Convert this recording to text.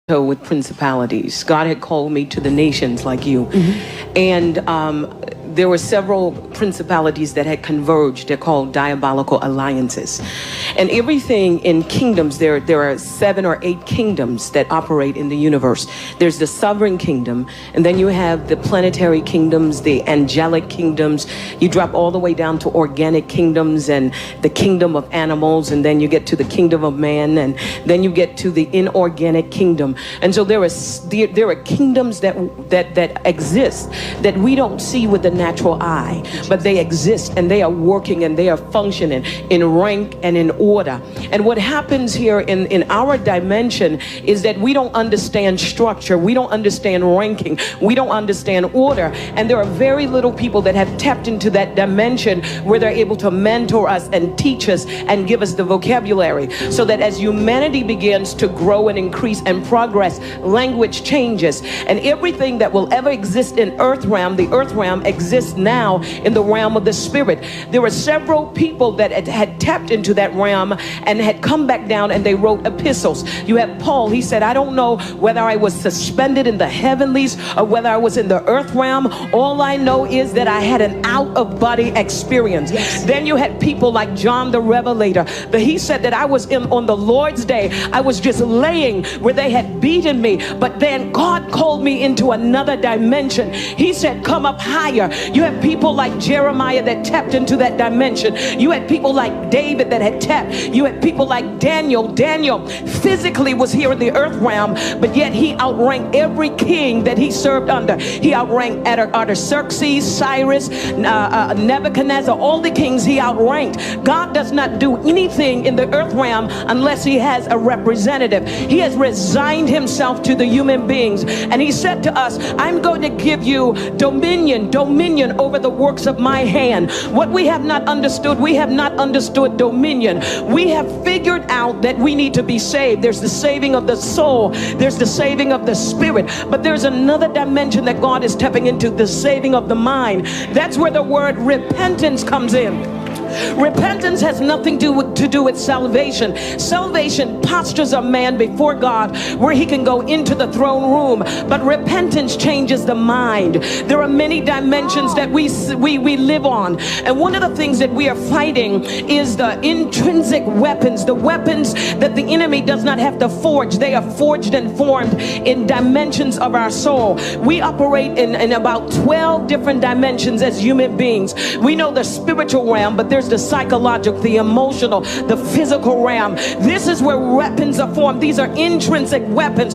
with principalities. God had called me to the nations like you. And there were several principalities that had converged. They're called diabolical alliances. And everything in kingdoms, there are 7 or 8 kingdoms that operate in the universe. There's the sovereign kingdom, and then you have the planetary kingdoms, the angelic kingdoms. You drop all the way down to organic kingdoms and the kingdom of animals, and then you get to the kingdom of man, and then you get to the inorganic kingdom. And so there are kingdoms that exist that we don't see with the natural eye, but they exist and they are working and they are functioning in rank and in order. And what happens here in our dimension is that we don't understand structure, we don't understand ranking, we don't understand order, and there are very little people that have tapped into that dimension where they're able to mentor us and teach us and give us the vocabulary, so that as humanity begins to grow and increase and progress, language changes, and everything that will ever exist in earth realm, the earth realm exists now in the realm of the spirit. There were several people that had tapped into that realm and had come back down, and they wrote epistles. You have Paul. He said, I don't know whether I was suspended in the heavenlies or whether I was in the earth realm. All I know is that I had an out-of-body experience. Then you had people like John the Revelator, but he said that I was on the Lord's day, I was just laying where they had beaten me, but then God called me into another dimension. He said, come up higher. You have people like Jeremiah that tapped into that dimension. You had people like David that had tapped. You had people like Daniel. Daniel physically was here in the earth realm, but yet he outranked every king that he served under. He outranked Artaxerxes, Cyrus, Nebuchadnezzar, all the kings he outranked. God does not do anything in the earth realm unless he has a representative. He has resigned himself to the human beings, and he said to us, I'm going to give you dominion over the works of my hand. What we have not understood, we have not understood dominion. We have figured out that we need to be saved. There's the saving of the soul, there's the saving of the spirit, but there's another dimension that God is tapping into, the saving of the mind. That's where the word repentance comes in. Repentance has nothing to do with salvation. Salvation postures a man before God where he can go into the throne room, but repentance changes the mind. There are many dimensions that we live on, and one of the things that we are fighting is the intrinsic weapons, the weapons that the enemy does not have to forge. They are forged and formed in dimensions of our soul. We operate in about 12 different dimensions as human beings. We know the spiritual realm, but there's the psychological, the emotional, the physical realm. This is where weapons are formed. These are intrinsic weapons.